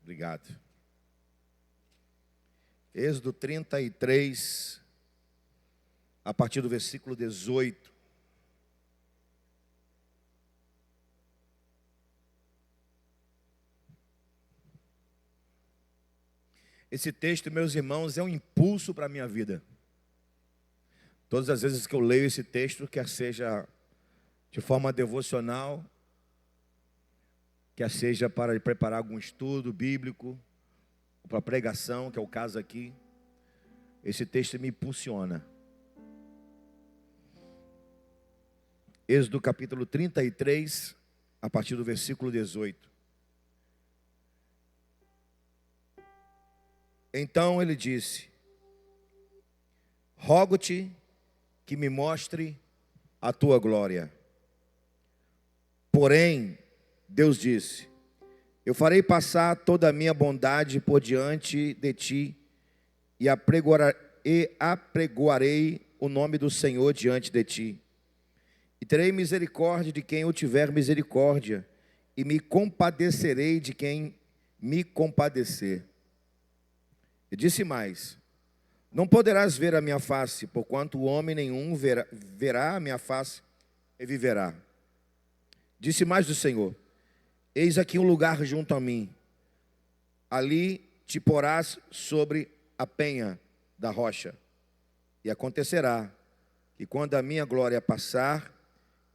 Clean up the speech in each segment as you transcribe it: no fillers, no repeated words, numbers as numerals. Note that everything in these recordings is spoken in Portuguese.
Obrigado. Êxodo 33, a partir do versículo 18. Esse texto, meus irmãos, é um impulso para a minha vida. Todas as vezes que eu leio esse texto, quer seja de forma devocional, quer seja para preparar algum estudo bíblico, ou para pregação, que é o caso aqui, esse texto me impulsiona. Êxodo capítulo 33, a partir do versículo 18. Então ele disse: rogo-te que me mostre a tua glória. Porém, Deus disse: eu farei passar toda a minha bondade por diante de ti, e apregoarei o nome do Senhor diante de ti. E terei misericórdia de quem eu tiver misericórdia, e me compadecerei de quem me compadecer. E disse mais: não poderás ver a minha face, porquanto homem nenhum verá a minha face e viverá. Disse mais o Senhor: eis aqui um lugar junto a mim, ali te porás sobre a penha da rocha. E acontecerá que quando a minha glória passar,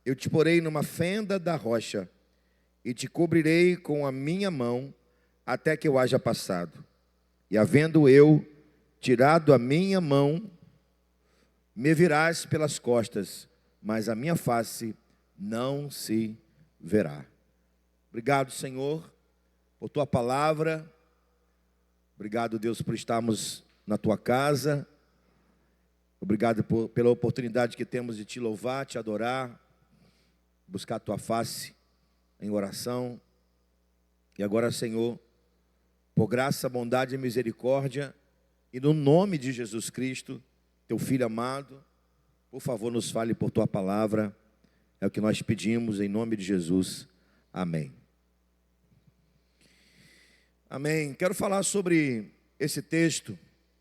eu te porei numa fenda da rocha, e te cobrirei com a minha mão, até que eu haja passado. E havendo eu tirado a minha mão, me virás pelas costas, mas a minha face não se verá. Obrigado, Senhor, por tua palavra. Obrigado, Deus, por estarmos na tua casa. Obrigado pela oportunidade que temos de te louvar, te adorar, buscar a tua face em oração. E agora, Senhor, por graça, bondade e misericórdia, e no nome de Jesus Cristo, teu Filho amado, por favor, nos fale por tua palavra. É o que nós pedimos em nome de Jesus. Amém. Amém. Quero falar sobre esse texto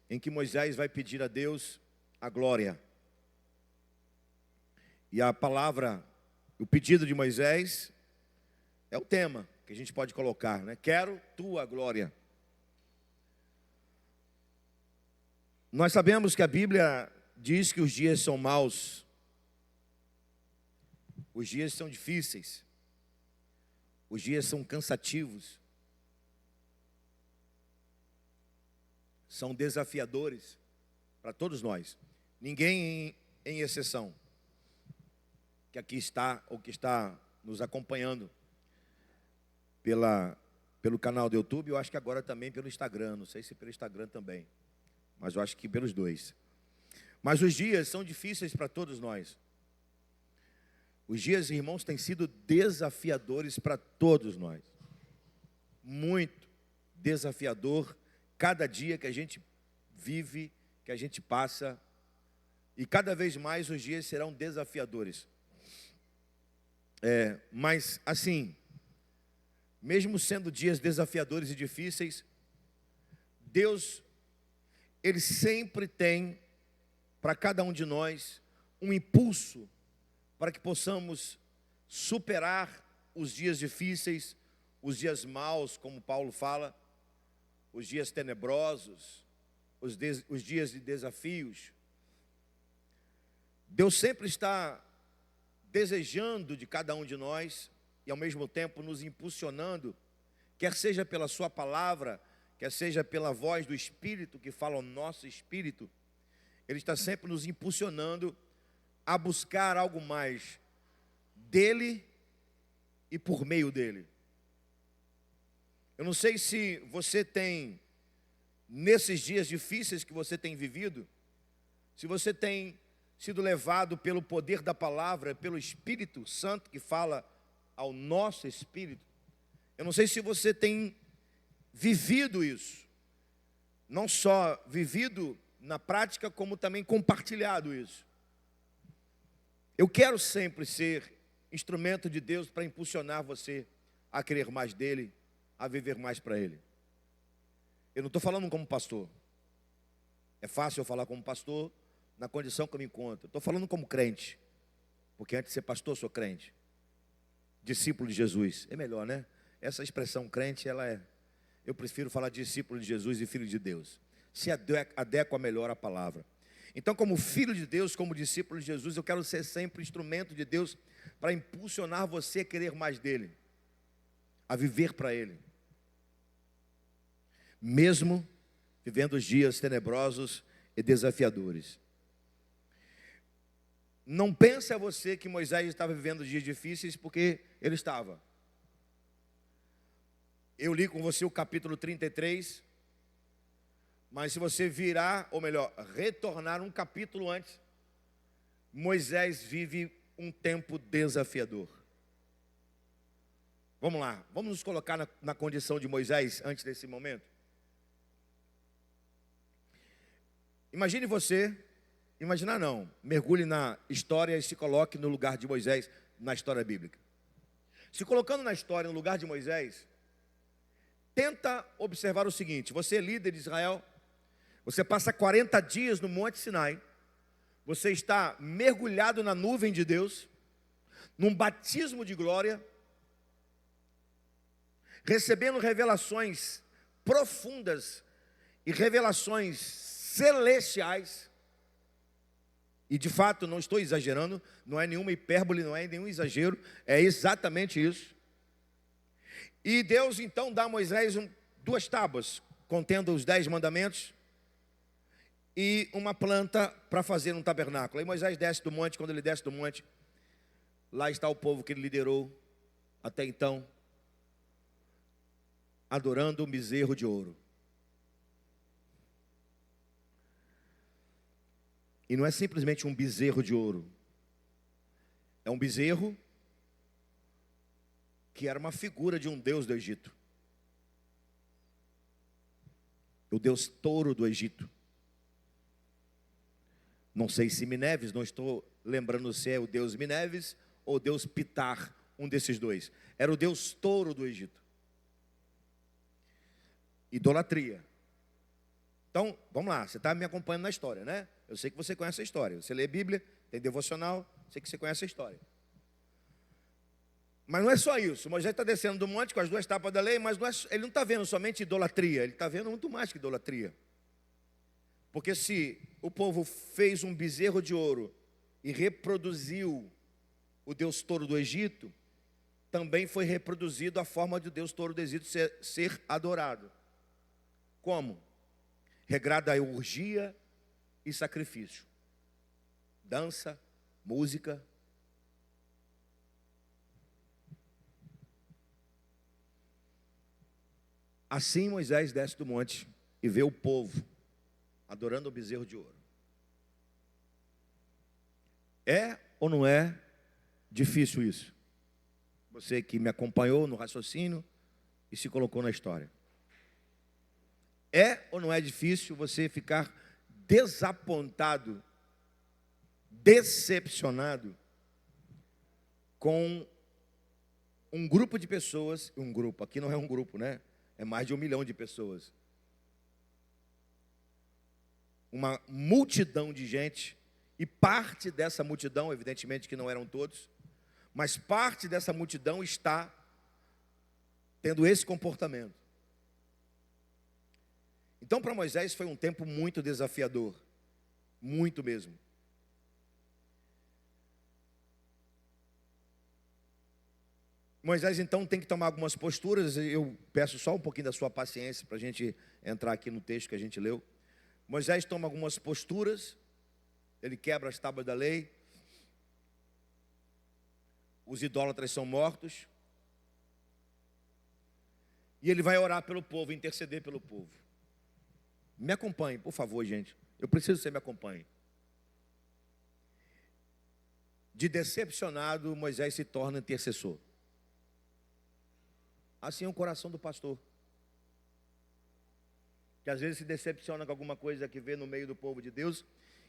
em que Moisés vai pedir a Deus a glória. E a palavra, o pedido de Moisés, é o tema que a gente pode colocar, né? Quero tua glória. Nós sabemos que a Bíblia diz que os dias são maus, os dias são difíceis, os dias são cansativos, são desafiadores para todos nós. Ninguém em exceção, que aqui está ou que está nos acompanhando pelo canal do YouTube, eu acho que agora também pelo Instagram, não sei se pelo Instagram também, mas eu acho que pelos dois. Mas os dias são difíceis para todos nós. Os dias, irmãos, têm sido desafiadores para todos nós. Muito desafiador cada dia que a gente vive, que a gente passa. E cada vez mais os dias serão desafiadores. Mas assim, mesmo sendo dias desafiadores e difíceis, Deus, Ele sempre tem para cada um de nós um impulso para que possamos superar os dias difíceis, os dias maus, como Paulo fala, os dias tenebrosos, os dias de desafios. Deus sempre está desejando de cada um de nós e ao mesmo tempo nos impulsionando, quer seja pela sua palavra, quer seja pela voz do Espírito que fala ao nosso espírito. Ele está sempre nos impulsionando a buscar algo mais dele e por meio dele. Eu não sei se você tem, nesses dias difíceis que você tem vivido, se você tem sido levado pelo poder da palavra, pelo Espírito Santo que fala ao nosso espírito. Eu não sei se você tem vivido isso, não só vivido na prática, como também compartilhado isso. Eu quero sempre ser instrumento de Deus para impulsionar você a querer mais dele, a viver mais para ele. Eu não estou falando como pastor. É fácil eu falar como pastor na condição que eu me encontro. Estou falando como crente. Porque antes de ser pastor, sou crente. Discípulo de Jesus. É melhor, né? Essa expressão crente, eu prefiro falar discípulo de Jesus e filho de Deus. Se adequa melhor à palavra. Então, como filho de Deus, como discípulo de Jesus, eu quero ser sempre instrumento de Deus para impulsionar você a querer mais dele, a viver para ele. Mesmo vivendo os dias tenebrosos e desafiadores. Não pense a você que Moisés estava vivendo dias difíceis, porque ele estava. Eu li com você o capítulo 33, mas se você virar, ou melhor, retornar um capítulo antes, Moisés vive um tempo desafiador. Vamos lá, vamos nos colocar na condição de Moisés antes desse momento. Imagine você, imaginar não, mergulhe na história e se coloque no lugar de Moisés na história bíblica. Se colocando na história, no lugar de Moisés, tenta observar o seguinte: você é líder de Israel, você passa 40 dias no Monte Sinai, você está mergulhado na nuvem de Deus, num batismo de glória, recebendo revelações profundas e revelações celestiais. E de fato, não estou exagerando, não é nenhuma hipérbole, não é nenhum exagero, é exatamente isso. E Deus então dá a Moisés 2 tábuas, contendo os 10 mandamentos, e uma planta para fazer um tabernáculo. Aí Moisés desce do monte. Quando ele desce do monte, lá está o povo que ele liderou até então, adorando o bezerro de ouro. E não é simplesmente um bezerro de ouro. É um bezerro que era uma figura de um deus do Egito. O deus touro do Egito. Não sei se Mineves, não estou lembrando se é o deus Mineves ou o deus Pitar, um desses dois. Era o deus touro do Egito. Idolatria. Então, vamos lá, você está me acompanhando na história, né? Eu sei que você conhece a história. Você lê a Bíblia, tem devocional, sei que você conhece a história. Mas não é só isso. Moisés está descendo do monte com as 2 tábuas da lei, mas ele não está vendo somente idolatria, ele está vendo muito mais que idolatria. Porque se o povo fez um bezerro de ouro e reproduziu o deus touro do Egito, também foi reproduzido a forma de o deus touro do Egito ser adorado. Como? Regrada a orgia e sacrifício. Dança, música. Assim Moisés desce do monte e vê o povo adorando o bezerro de ouro. É ou não é difícil isso? Você que me acompanhou no raciocínio e se colocou na história. É ou não é difícil você ficar desapontado, decepcionado com um grupo de pessoas, aqui não é um grupo, né? É mais de 1 milhão de pessoas. Uma multidão de gente, e parte dessa multidão, evidentemente que não eram todos, mas parte dessa multidão está tendo esse comportamento. Então, para Moisés foi um tempo muito desafiador, muito mesmo. Moisés então tem que tomar algumas posturas. Eu peço só um pouquinho da sua paciência para a gente entrar aqui no texto que a gente leu. Moisés toma algumas posturas, ele quebra as tábuas da lei, os idólatras são mortos, e ele vai orar pelo povo, interceder pelo povo. Me acompanhe, por favor, gente. Eu preciso que você me acompanhe. De decepcionado, Moisés se torna intercessor. Assim é o coração do pastor, que às vezes se decepciona com alguma coisa que vê no meio do povo de Deus.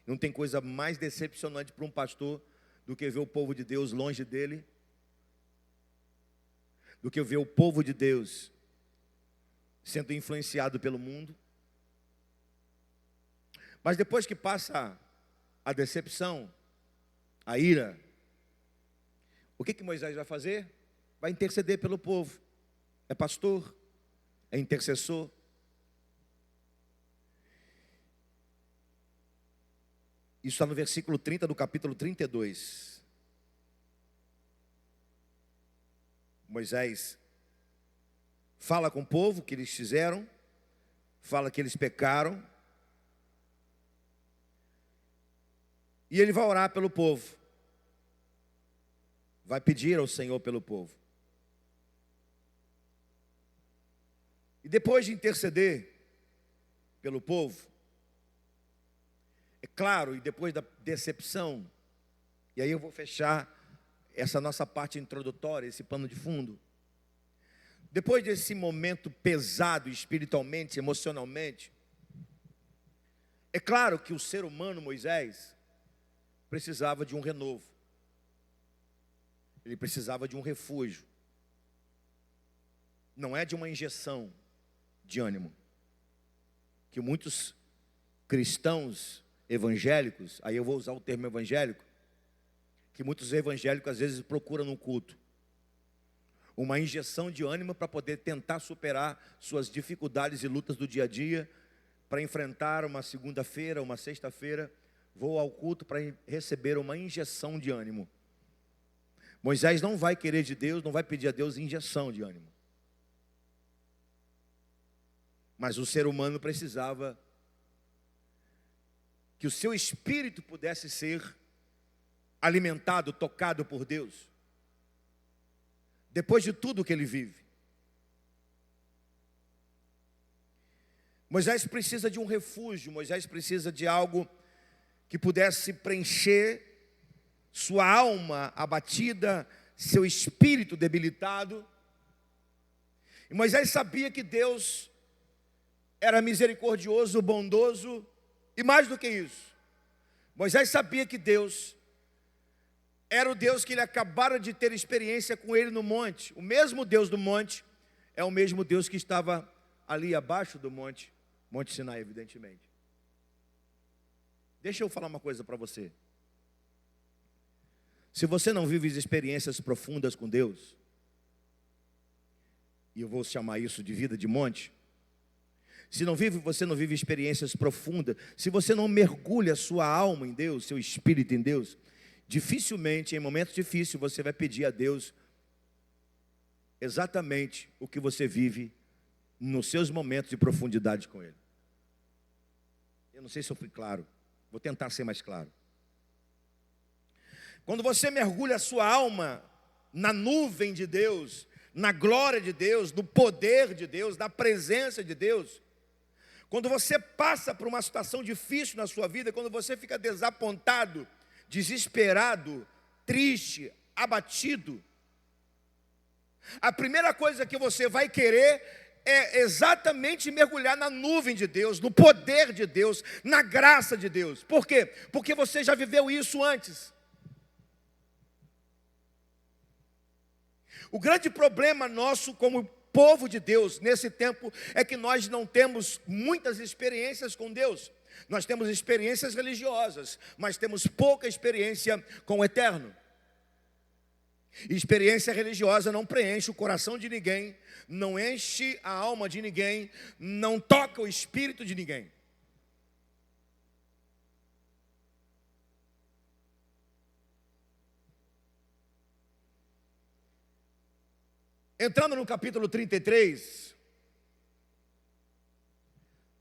Não tem coisa mais decepcionante para um pastor do que ver o povo de Deus longe dele, do que ver o povo de Deus sendo influenciado pelo mundo. Mas depois que passa a decepção, a ira, o que Moisés vai fazer? Vai interceder pelo povo. É pastor, é intercessor. Isso está no versículo 30 do capítulo 32. Moisés fala com o povo o que eles fizeram, fala que eles pecaram, e ele vai orar pelo povo, vai pedir ao Senhor pelo povo. E depois de interceder pelo povo, é claro, e depois da decepção, e aí eu vou fechar essa nossa parte introdutória, esse pano de fundo. Depois desse momento pesado espiritualmente, emocionalmente, é claro que o ser humano, Moisés, precisava de um renovo. Ele precisava de um refúgio. Não é de uma injeção de ânimo, que muitos cristãos evangélicos, aí eu vou usar o termo evangélico, que muitos evangélicos às vezes procuram no culto uma injeção de ânimo para poder tentar superar suas dificuldades e lutas do dia a dia, para enfrentar uma segunda-feira, uma sexta-feira, vou ao culto para receber uma injeção de ânimo. Moisés não vai querer de Deus, não vai pedir a Deus injeção de ânimo. Mas o ser humano precisava que o seu espírito pudesse ser alimentado, tocado por Deus, depois de tudo que ele vive. Moisés precisa de um refúgio, Moisés precisa de algo que pudesse preencher sua alma abatida, seu espírito debilitado. E Moisés sabia que Deus era misericordioso, bondoso, e mais do que isso, Moisés sabia que Deus era o Deus que ele acabara de ter experiência com ele no monte. O mesmo Deus do monte é o mesmo Deus que estava ali abaixo do monte, Monte Sinai, evidentemente. Deixa eu falar uma coisa para você. Se você não vive experiências profundas com Deus, e eu vou chamar isso de vida de monte, você não vive experiências profundas, se você não mergulha sua alma em Deus, seu espírito em Deus, dificilmente, em momentos difíceis, você vai pedir a Deus exatamente o que você vive nos seus momentos de profundidade com Ele. Eu não sei se eu fui claro, vou tentar ser mais claro. Quando você mergulha a sua alma na nuvem de Deus, na glória de Deus, no poder de Deus, na presença de Deus, quando você passa por uma situação difícil na sua vida, quando você fica desapontado, desesperado, triste, abatido, a primeira coisa que você vai querer é exatamente mergulhar na nuvem de Deus, no poder de Deus, na graça de Deus. Por quê? Porque você já viveu isso antes. O grande problema nosso como povo de Deus nesse tempo é que nós não temos muitas experiências com Deus. Nós temos experiências religiosas, mas temos pouca experiência com o eterno. Experiência religiosa não preenche o coração de ninguém, não enche a alma de ninguém, não toca o espírito de ninguém. Entrando no capítulo 33,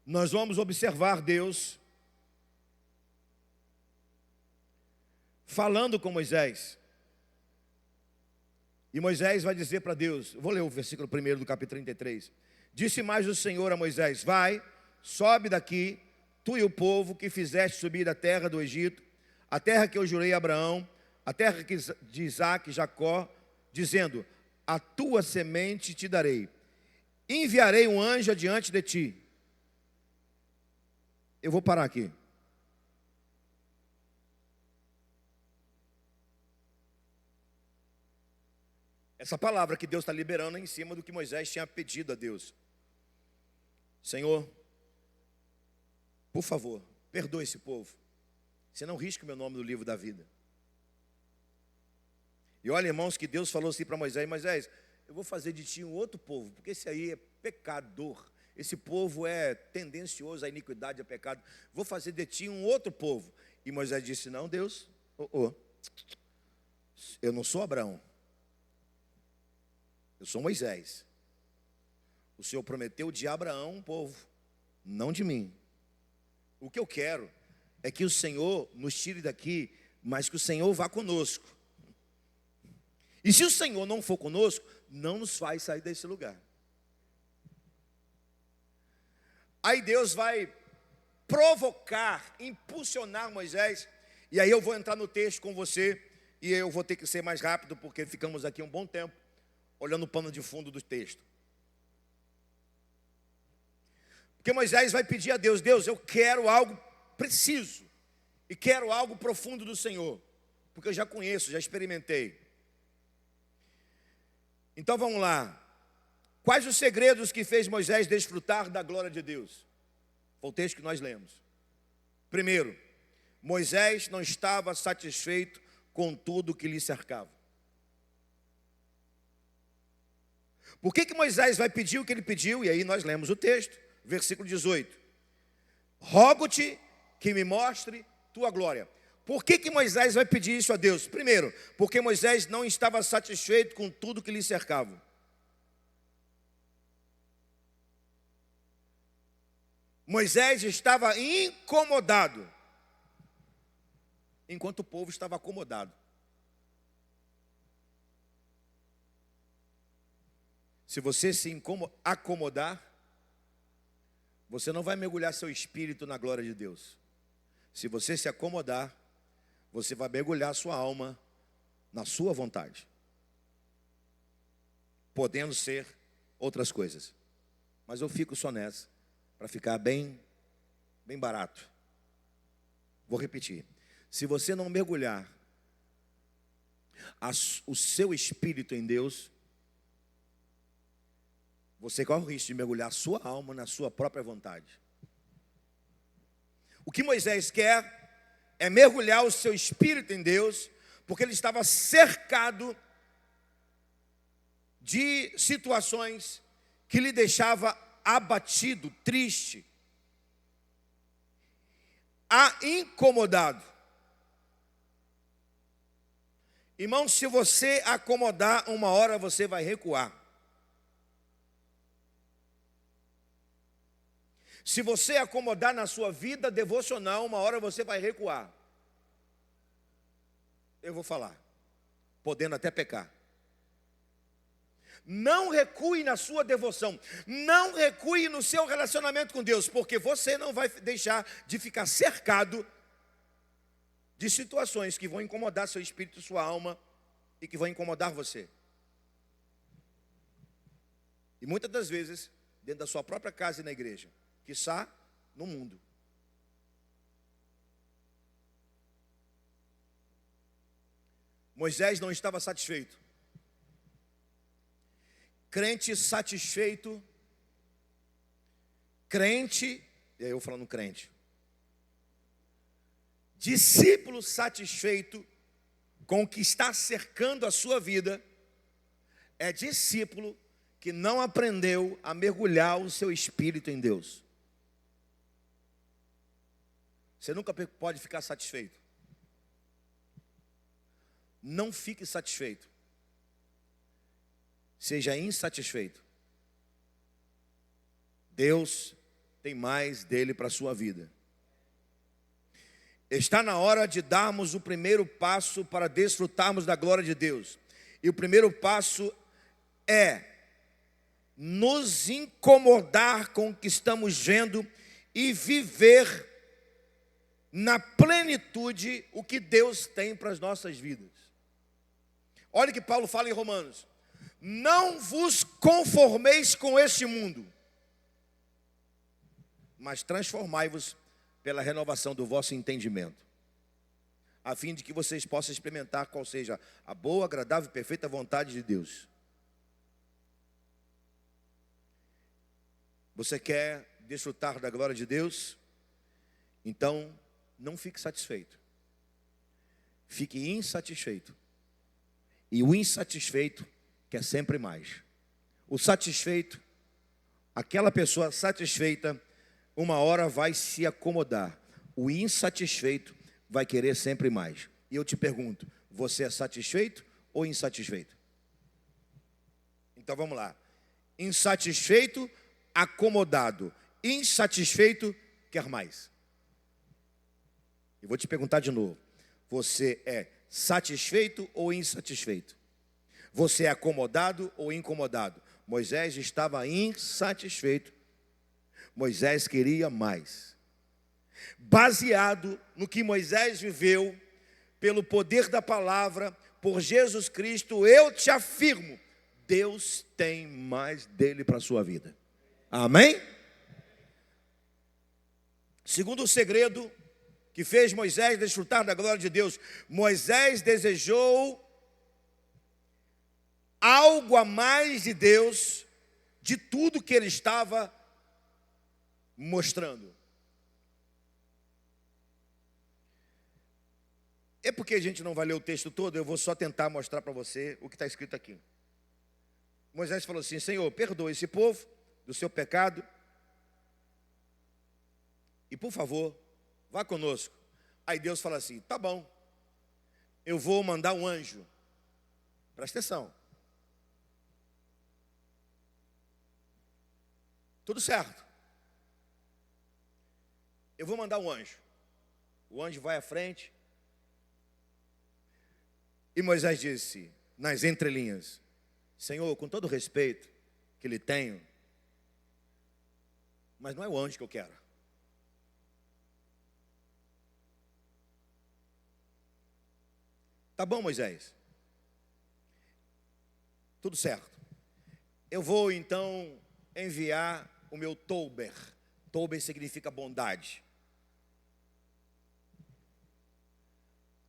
nós vamos observar Deus falando com Moisés. E Moisés vai dizer para Deus, vou ler o versículo 1 do capítulo 33. Disse mais o Senhor a Moisés: vai, sobe daqui, tu e o povo que fizeste subir da terra do Egito, a terra que eu jurei a Abraão, a terra de Isaque e Jacó, dizendo: a tua semente te darei, enviarei um anjo adiante de ti. Eu vou parar aqui. Essa palavra que Deus está liberando é em cima do que Moisés tinha pedido a Deus. Senhor, por favor, perdoa esse povo. Você não risca o meu nome do livro da vida. E olha, irmãos, que Deus falou assim para Moisés: Moisés, eu vou fazer de ti um outro povo, porque esse aí é pecador. Esse povo é tendencioso à iniquidade, a pecado. Vou fazer de ti um outro povo. E Moisés disse: não, Deus, eu não sou Abraão. Eu sou Moisés. O Senhor prometeu de Abraão um povo, não de mim. O que eu quero é que o Senhor nos tire daqui, mas que o Senhor vá conosco. E se o Senhor não for conosco, não nos faz sair desse lugar. Aí Deus vai provocar, impulsionar Moisés. E aí eu vou entrar no texto com você. E eu vou ter que ser mais rápido, porque ficamos aqui um bom tempo olhando o pano de fundo do texto. Porque Moisés vai pedir a Deus: Deus, eu quero algo preciso. E quero algo profundo do Senhor. Porque eu já conheço, já experimentei. Então vamos lá. Quais os segredos que fez Moisés desfrutar da glória de Deus? Foi o texto que nós lemos. Primeiro, Moisés não estava satisfeito com tudo que lhe cercava. Por que Moisés vai pedir o que ele pediu? E aí nós lemos o texto, versículo 18. Rogo-te que me mostre tua glória. Por que Moisés vai pedir isso a Deus? Primeiro, porque Moisés não estava satisfeito com tudo que lhe cercava. Moisés estava incomodado, enquanto o povo estava acomodado. Se você se acomodar, você não vai mergulhar seu espírito na glória de Deus. Se você se acomodar, você vai mergulhar sua alma na sua vontade, podendo ser outras coisas. Mas eu fico só nessa, para ficar bem barato. Vou repetir. Se você não mergulhar o seu espírito em Deus, você corre o risco de mergulhar sua alma na sua própria vontade. O que Moisés quer é mergulhar o seu espírito em Deus, porque ele estava cercado de situações que lhe deixava abatido, triste, incomodado. Irmão, se você acomodar, uma hora você vai recuar. Se você acomodar na sua vida devocional, uma hora você vai recuar. Eu vou falar, podendo até pecar. Não recue na sua devoção, não recue no seu relacionamento com Deus, porque você não vai deixar de ficar cercado de situações que vão incomodar seu espírito, sua alma, e que vão incomodar você. E muitas das vezes, dentro da sua própria casa e na igreja, quiçá no mundo. Moisés não estava satisfeito. Crente satisfeito, crente, e aí eu falando crente, discípulo satisfeito com o que está cercando a sua vida, é discípulo que não aprendeu a mergulhar o seu espírito em Deus. Você nunca pode ficar satisfeito. Não fique satisfeito. Seja insatisfeito. Deus tem mais dele para a sua vida. Está na hora de darmos o primeiro passo para desfrutarmos da glória de Deus. E o primeiro passo é nos incomodar com o que estamos vendo e viver na plenitude o que Deus tem para as nossas vidas. Olha o que Paulo fala em Romanos: não vos conformeis com este mundo, mas transformai-vos pela renovação do vosso entendimento, a fim de que vocês possam experimentar qual seja a boa, agradável e perfeita vontade de Deus. Você quer desfrutar da glória de Deus? Então, não fique satisfeito. Fique insatisfeito. E o insatisfeito quer sempre mais. O satisfeito, aquela pessoa satisfeita, uma hora vai se acomodar. O insatisfeito vai querer sempre mais. E eu te pergunto, você é satisfeito ou insatisfeito? Então vamos lá. Insatisfeito, acomodado. Insatisfeito, quer mais. Eu vou te perguntar de novo. Você é satisfeito ou insatisfeito? Você é acomodado ou incomodado? Moisés estava insatisfeito. Moisés queria mais. Baseado no que Moisés viveu, pelo poder da palavra, por Jesus Cristo, eu te afirmo, Deus tem mais dele para a sua vida. Amém? Segundo o segredo que fez Moisés desfrutar da glória de Deus, Moisés desejou algo a mais de Deus, de tudo que ele estava mostrando. É porque a gente não vai ler o texto todo, eu vou só tentar mostrar para você o que está escrito aqui. Moisés falou assim: Senhor, perdoa esse povo do seu pecado e, por favor, vá conosco. Aí Deus fala assim: tá bom, eu vou mandar um anjo. Presta atenção. Tudo certo. Eu vou mandar um anjo. O anjo vai à frente. E Moisés disse, nas entrelinhas: Senhor, com todo o respeito que lhe tenho, mas não é o anjo que eu quero. Tá bom, Moisés. Tudo certo. Eu vou então enviar o meu Touber. Touber significa bondade.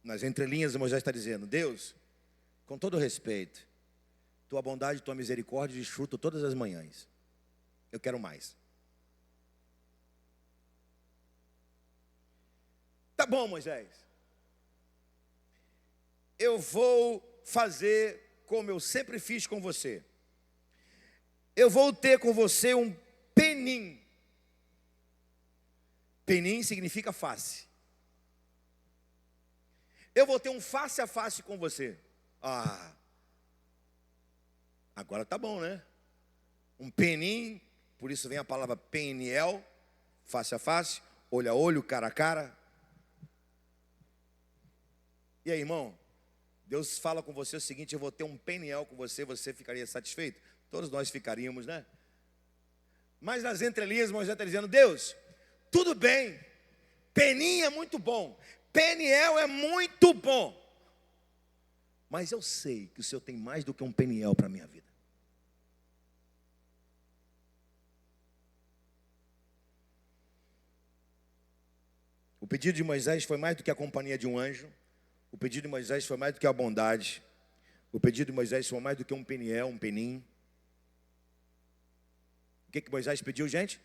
Nas entrelinhas, Moisés está dizendo: Deus, com todo respeito, tua bondade e tua misericórdia desfruto todas as manhãs. Eu quero mais. Tá bom, Moisés. Eu vou fazer como eu sempre fiz com você. Eu vou ter com você um penim. Penim significa face. Eu vou ter um face a face com você. Agora tá bom, né? Um penim, por isso vem a palavra peniel, face a face, olho a olho, cara a cara. E aí, irmão? Deus fala com você o seguinte: eu vou ter um peniel com você, você ficaria satisfeito? Todos nós ficaríamos, né? Mas nas entrelinhas, Moisés está dizendo: Deus, tudo bem, penim é muito bom, peniel é muito bom, mas eu sei que o Senhor tem mais do que um peniel para a minha vida. O pedido de Moisés foi mais do que a companhia de um anjo. O pedido de Moisés foi mais do que a bondade. O pedido de Moisés foi mais do que um peniel, um penim. O que Moisés pediu, gente?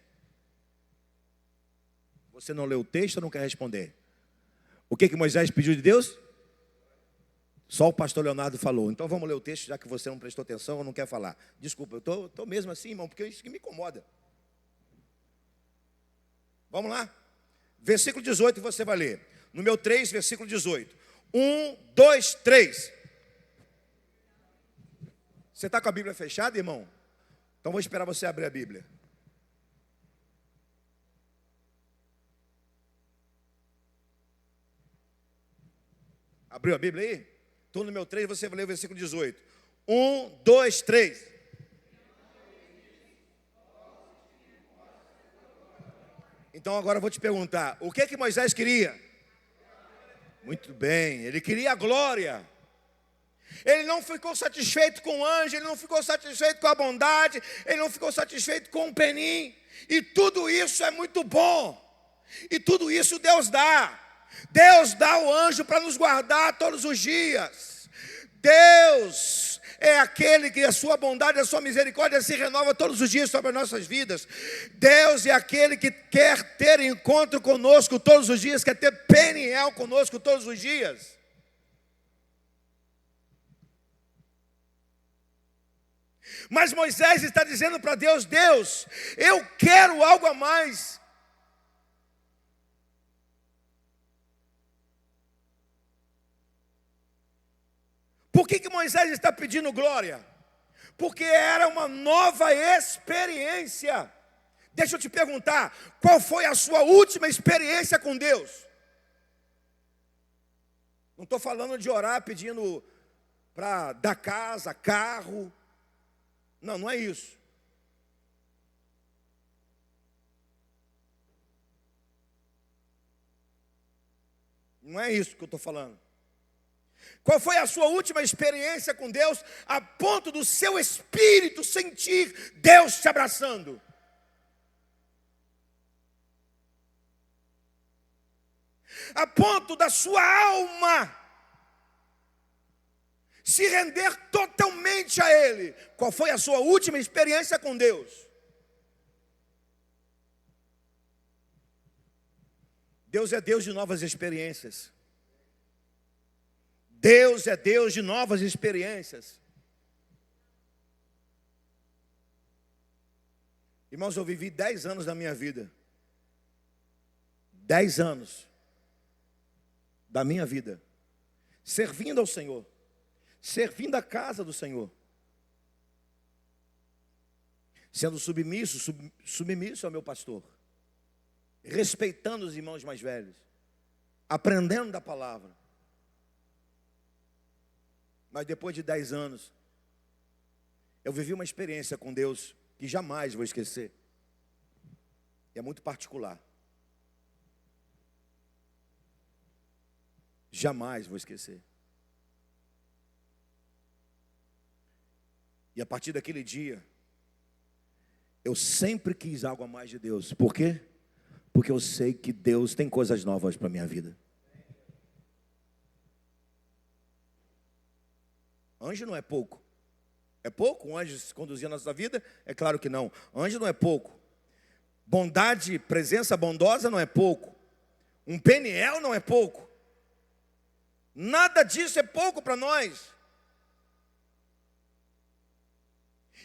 Você não leu o texto ou não quer responder? O que Moisés pediu de Deus? Só o pastor Leonardo falou. Então vamos ler o texto, já que você não prestou atenção ou não quer falar. Desculpa, eu estou mesmo assim, irmão, porque é isso que me incomoda. Vamos lá? Versículo 18 você vai ler. No meu 3, versículo 18. 1, 2, 3. Você está com a Bíblia fechada, irmão? Então vou esperar você abrir a Bíblia. Abriu a Bíblia aí? Estou no meu 3, você vai ler o versículo 18. 1, 2, 3. Então agora eu vou te perguntar: o que Moisés queria? Muito bem, ele queria a glória. Ele não ficou satisfeito com o anjo, ele não ficou satisfeito com a bondade, ele não ficou satisfeito com o penim. E tudo isso é muito bom. E tudo isso Deus dá. Deus dá o anjo para nos guardar todos os dias. Deus é aquele que a sua bondade, a sua misericórdia se renova todos os dias sobre as nossas vidas. Deus é aquele que quer ter encontro conosco todos os dias, quer ter peniel conosco todos os dias. Mas Moisés está dizendo para Deus: Deus, eu quero algo a mais. Por que Moisés está pedindo glória? Porque era uma nova experiência. Deixa eu te perguntar, qual foi a sua última experiência com Deus? Não estou falando de orar pedindo para dar casa, carro. Não, não é isso. Não é isso que eu estou falando. Qual foi a sua última experiência com Deus, a ponto do seu espírito sentir Deus te abraçando? A ponto da sua alma se render totalmente a Ele. Qual foi a sua última experiência com Deus? Deus é Deus de novas experiências. Deus é Deus de novas experiências. Irmãos, eu vivi 10 anos da minha vida. 10 anos da minha vida servindo ao Senhor, servindo a casa do Senhor, sendo submisso ao meu pastor, respeitando os irmãos mais velhos, aprendendo da palavra. Mas depois de 10 anos, eu vivi uma experiência com Deus que jamais vou esquecer. E é muito particular. Jamais vou esquecer. E a partir daquele dia, eu sempre quis algo a mais de Deus. Por quê? Porque eu sei que Deus tem coisas novas para a minha vida. Anjo não é pouco. É pouco um anjo conduzir a nossa vida? É claro que não. Anjo não é pouco. Bondade, presença bondosa não é pouco. Um peniel não é pouco. Nada disso é pouco para nós.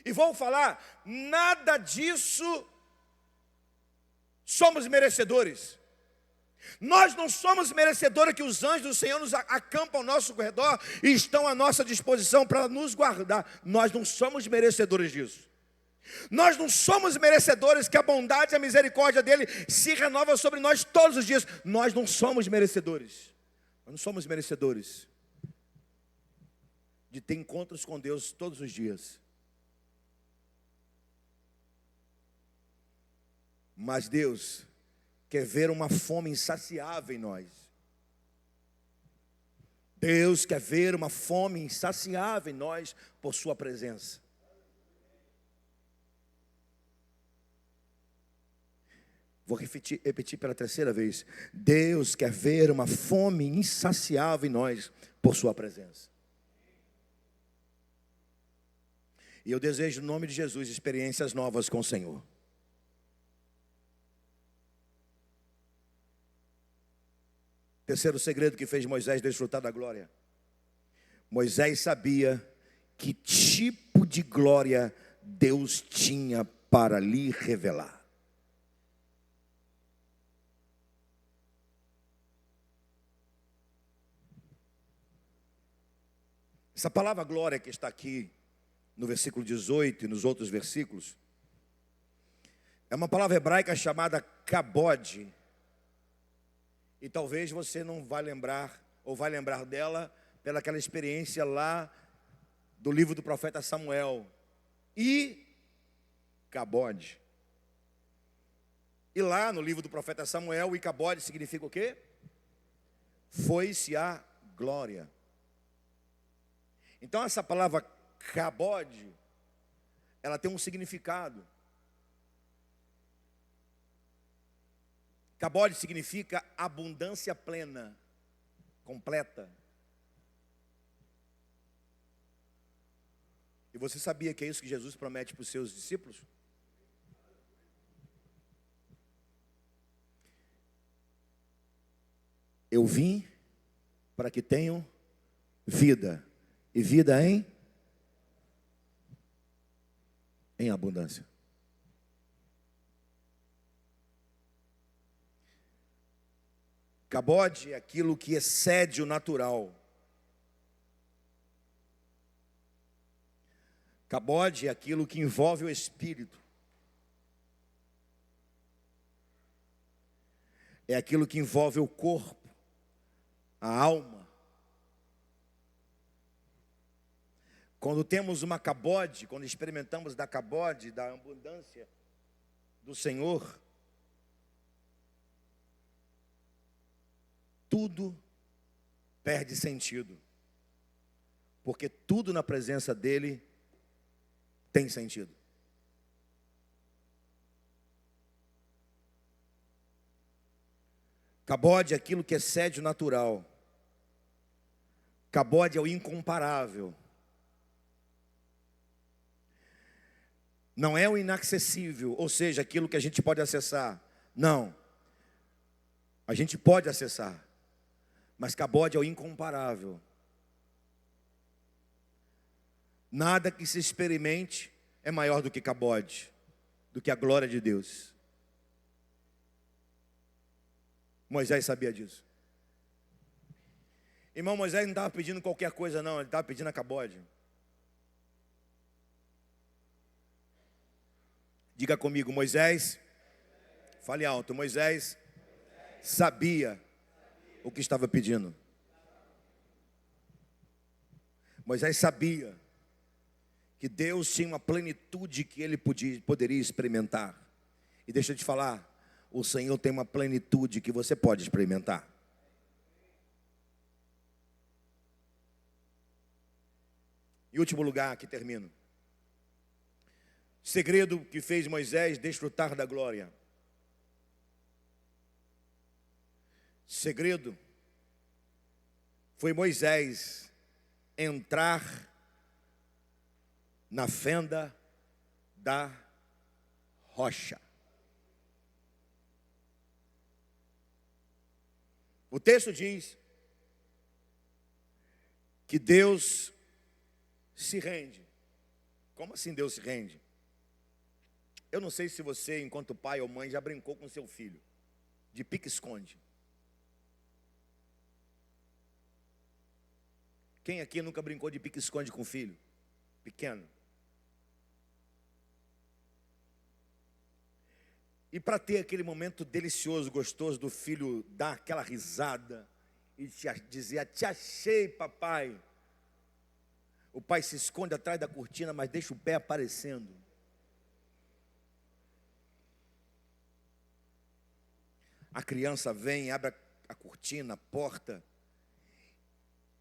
E vou falar, nada disso somos merecedores. Nós não somos merecedores que os anjos do Senhor nos acampam ao nosso redor e estão à nossa disposição para nos guardar. Nós não somos merecedores disso. Nós não somos merecedores que a bondade e a misericórdia dele se renova sobre nós todos os dias. Nós não somos merecedores. Nós não somos merecedores de ter encontros com Deus todos os dias. Mas Deus quer ver uma fome insaciável em nós. Deus quer ver uma fome insaciável em nós por sua presença. Vou repetir pela terceira vez. Deus quer ver uma fome insaciável em nós por sua presença. E eu desejo, no nome de Jesus, experiências novas com o Senhor. Terceiro segredo que fez Moisés desfrutar da glória. Moisés sabia que tipo de glória Deus tinha para lhe revelar. Essa palavra glória que está aqui no versículo 18 e nos outros versículos, é uma palavra hebraica chamada kabod. E talvez você não vai lembrar, ou vai lembrar dela, pelaquela experiência lá do livro do profeta Samuel. E kabod. E lá no livro do profeta Samuel, Icabode significa o quê? Foi-se a glória. Então essa palavra kabod, ela tem um significado. Kabod significa abundância plena, completa. E você sabia que é isso que Jesus promete para os seus discípulos? Eu vim para que tenham vida, e vida em abundância. Cabode é aquilo que excede o natural. Cabode é aquilo que envolve o espírito. É aquilo que envolve o corpo, a alma. Quando temos uma cabode, quando experimentamos da cabode, da abundância do Senhor, tudo perde sentido. Porque tudo na presença dele tem sentido. Cabode é aquilo que excede o natural. Cabode é o incomparável. Não é o inacessível, ou seja, aquilo que a gente pode acessar. Não. A gente pode acessar. Mas cabode é o incomparável. Nada que se experimente é maior do que cabode, do que a glória de Deus. Moisés sabia disso. Irmão, Moisés não estava pedindo qualquer coisa não, ele estava pedindo a cabode. Diga comigo, Moisés, fale alto, Moisés sabia o que estava pedindo. Moisés sabia que Deus tinha uma plenitude que ele poderia experimentar. E deixa eu te falar, o Senhor tem uma plenitude que você pode experimentar. Em último lugar, aqui termino. Segredo que fez Moisés desfrutar da glória. Segredo foi Moisés entrar na fenda da rocha. O texto diz que Deus se rende. Como assim Deus se rende? Eu não sei se você, enquanto pai ou mãe, já brincou com seu filho de pique-esconde. Quem aqui nunca brincou de pique-esconde com o filho? Pequeno. E para ter aquele momento delicioso, gostoso do filho dar aquela risada e dizer, te achei, papai. O pai se esconde atrás da cortina, mas deixa o pé aparecendo. A criança vem, abre a cortina, a porta,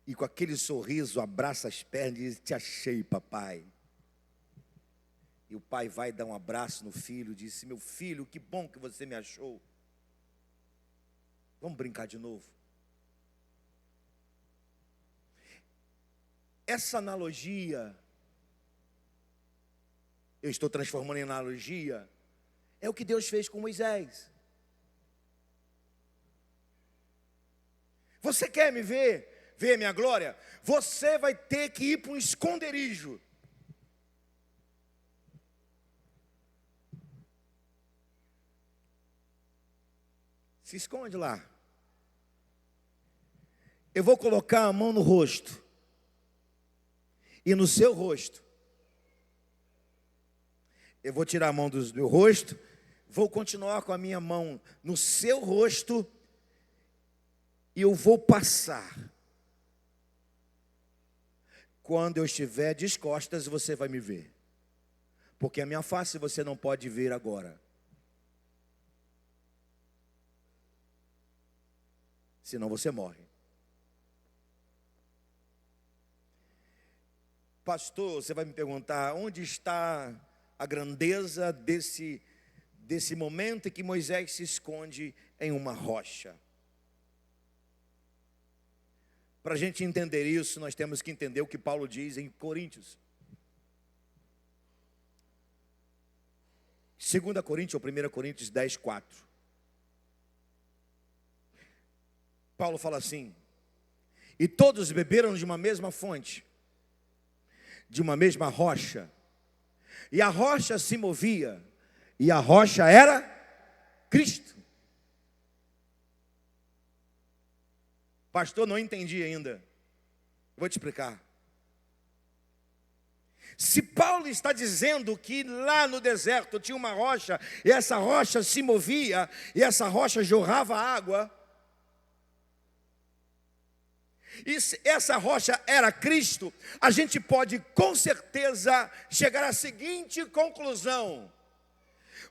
e com aquele sorriso abraça as pernas e diz, te achei, papai. E o pai vai dar um abraço no filho, disse, meu filho, que bom que você me achou. Vamos brincar de novo. Essa analogia, eu estou transformando em analogia, é o que Deus fez com Moisés. Você quer me ver? Ver a minha glória? Você vai ter que ir para um esconderijo. Se esconde lá. Eu vou colocar a mão no rosto. E no seu rosto. Eu vou tirar a mão do meu rosto. Vou continuar com a minha mão no seu rosto. E eu vou passar. Quando eu estiver de costas, você vai me ver. Porque a minha face você não pode ver agora. Senão você morre. Pastor, você vai me perguntar, onde está a grandeza desse momento em que Moisés se esconde em uma rocha? Para a gente entender isso, nós temos que entender o que Paulo diz em Coríntios. 2 Coríntios ou 1 Coríntios 10, 4. Paulo fala assim: e todos beberam de uma mesma fonte, de uma mesma rocha, e a rocha se movia, e a rocha era Cristo. Pastor, não entendi ainda. Vou te explicar. Se Paulo está dizendo que lá no deserto tinha uma rocha, e essa rocha se movia, e essa rocha jorrava água, e essa rocha era Cristo, a gente pode com certeza chegar à seguinte conclusão: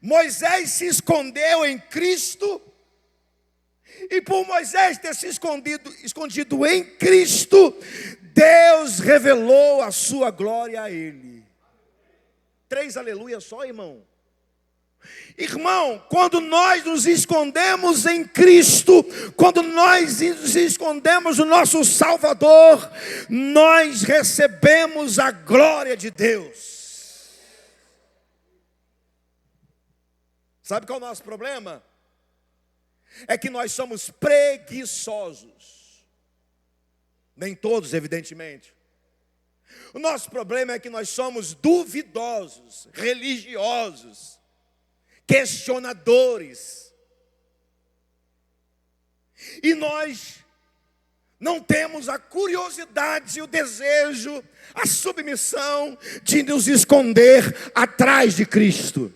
Moisés se escondeu em Cristo, e por Moisés ter se escondido em Cristo, Deus revelou a sua glória a ele. 3 aleluia só, irmão. Irmão, quando nós nos escondemos em Cristo, quando nós nos escondemos no nosso Salvador, nós recebemos a glória de Deus. Sabe qual é o nosso problema? É que nós somos preguiçosos. Nem todos, evidentemente. O nosso problema é que nós somos duvidosos, religiosos, questionadores. E nós não temos a curiosidade, o desejo, a submissão de nos esconder atrás de Cristo.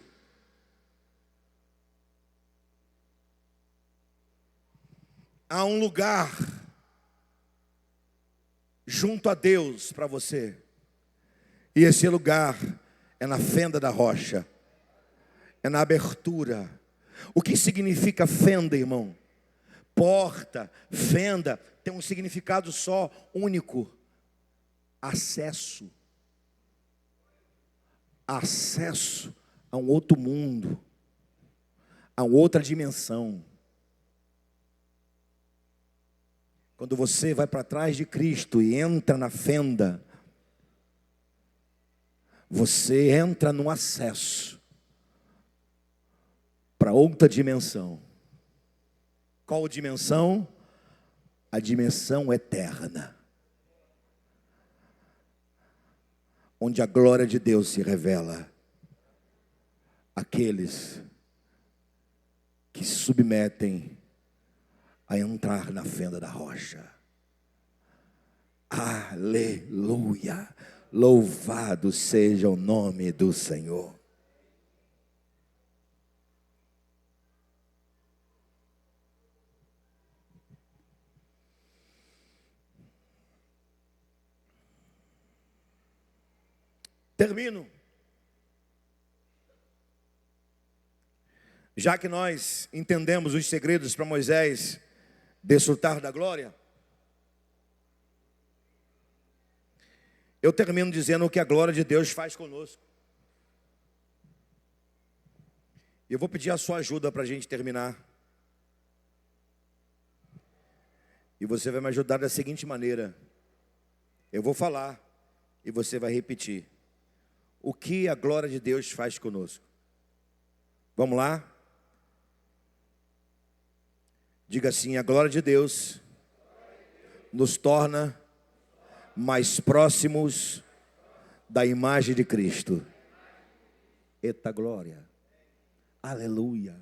Há um lugar junto a Deus para você, e esse lugar é na fenda da rocha, é na abertura. O que significa fenda, irmão? Porta, fenda, tem um significado só, único: acesso. Acesso a um outro mundo, a uma outra dimensão. Quando você vai para trás de Cristo e entra na fenda, você entra no acesso para outra dimensão. Qual dimensão? A dimensão eterna, onde a glória de Deus se revela àqueles que se submetem a entrar na fenda da rocha. Aleluia! Louvado seja o nome do Senhor. Termino. Já que nós entendemos os segredos para Moisés desfrutar da glória, eu termino dizendo o que a glória de Deus faz conosco. Eu vou pedir a sua ajuda para a gente terminar. E você vai me ajudar da seguinte maneira: eu vou falar e você vai repetir o que a glória de Deus faz conosco. Vamos lá? Diga assim: a glória de Deus nos torna mais próximos da imagem de Cristo. Eita glória! Aleluia!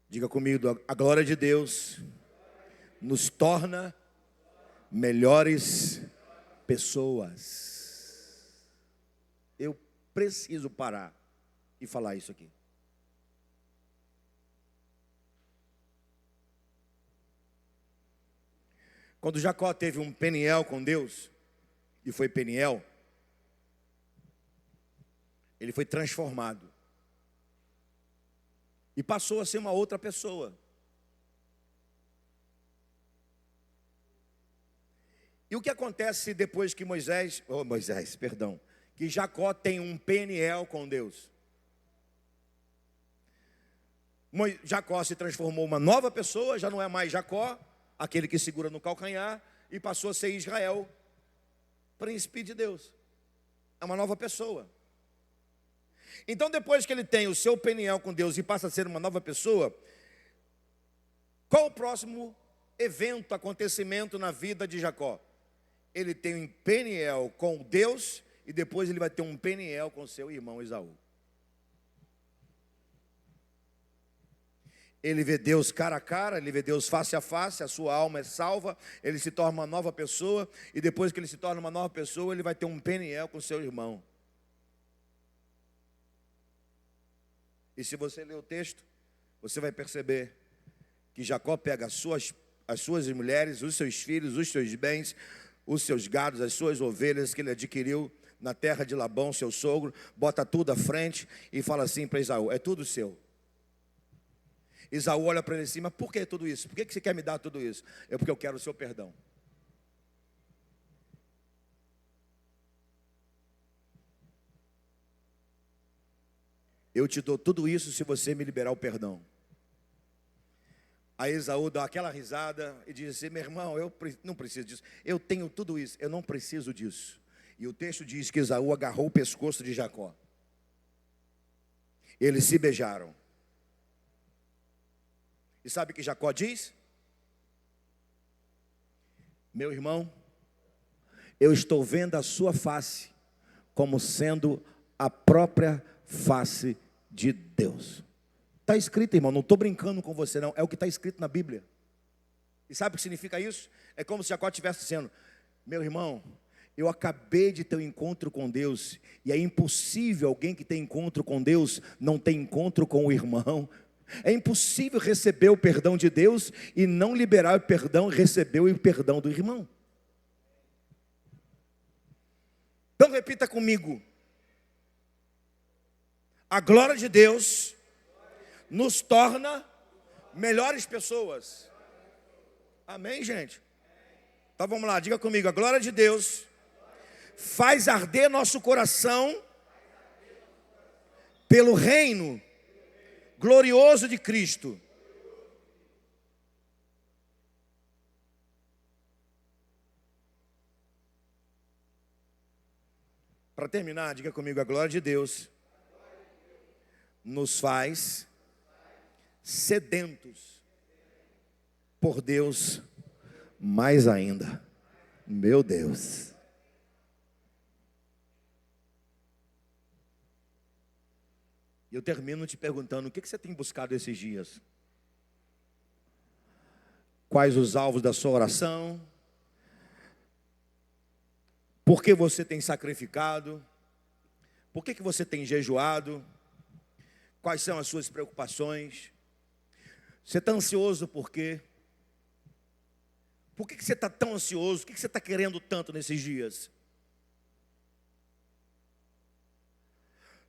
Diga comigo: a glória de Deus nos torna melhores pessoas. Eu preciso parar e falar isso aqui. Quando Jacó teve um Peniel com Deus, e foi Peniel, ele foi transformado e passou a ser uma outra pessoa. E o que acontece depois que que Jacó tem um Peniel com Deus? Jacó se transformou uma nova pessoa, já não é mais Jacó, aquele que segura no calcanhar, e passou a ser Israel, príncipe de Deus. É uma nova pessoa. Então, depois que ele tem o seu Peniel com Deus e passa a ser uma nova pessoa, qual o próximo evento, acontecimento na vida de Jacó? Ele tem um Peniel com Deus e depois ele vai ter um Peniel com seu irmão Esaú. Ele vê Deus cara a cara, ele vê Deus face a face, a sua alma é salva, ele se torna uma nova pessoa, e depois que ele se torna uma nova pessoa, ele vai ter um Peniel com seu irmão. E se você ler o texto, você vai perceber que Jacó pega as suas mulheres, os seus filhos, os seus bens, os seus gados, as suas ovelhas que ele adquiriu na terra de Labão, seu sogro, bota tudo à frente e fala assim para Esaú: é tudo seu. Esaú olha para ele assim: mas por que tudo isso? Por que você quer me dar tudo isso? É porque eu quero o seu perdão. Eu te dou tudo isso se você me liberar o perdão. Aí Esaú dá aquela risada e diz assim: meu irmão, eu não preciso disso. Eu tenho tudo isso, eu não preciso disso. E o texto diz que Esaú agarrou o pescoço de Jacó. Eles se beijaram. E sabe o que Jacó diz? Meu irmão, eu estou vendo a sua face como sendo a própria face de Deus. Está escrito, irmão, não estou brincando com você não, é o que está escrito na Bíblia. E sabe o que significa isso? É como se Jacó estivesse dizendo: meu irmão, eu acabei de ter um encontro com Deus, e é impossível alguém que tem encontro com Deus não ter encontro com o irmão. É impossível receber o perdão de Deus e não liberar o perdão e receber o perdão do irmão. Então repita comigo: a glória de Deus nos torna melhores pessoas. Amém, gente? Então vamos lá, diga comigo: a glória de Deus faz arder nosso coração pelo reino glorioso de Cristo. Para terminar, diga comigo: a glória de Deus nos faz sedentos por Deus mais ainda. Meu Deus. E eu termino te perguntando: o que você tem buscado esses dias? Quais os alvos da sua oração? Por que você tem sacrificado? Por que você tem jejuado? Quais são as suas preocupações? Você está ansioso por quê? Por que você está tão ansioso? O que você está querendo tanto nesses dias?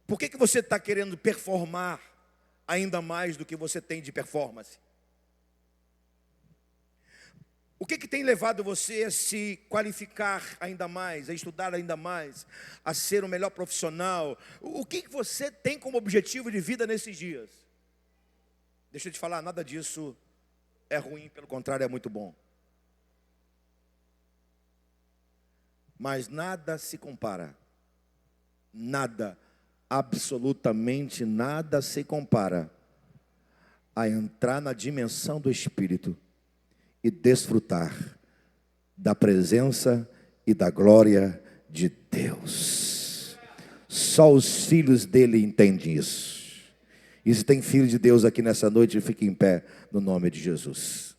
Por que você está querendo performar ainda mais do que você tem de performance? O que tem levado você a se qualificar ainda mais, a estudar ainda mais, a ser o melhor profissional? O que você tem como objetivo de vida nesses dias? Deixa eu te falar, nada disso é ruim, pelo contrário, é muito bom. Mas nada se compara, nada, absolutamente nada se compara a entrar na dimensão do Espírito e desfrutar da presença e da glória de Deus. Só os filhos dele entendem isso. E se tem filho de Deus aqui nessa noite, fique em pé no nome de Jesus.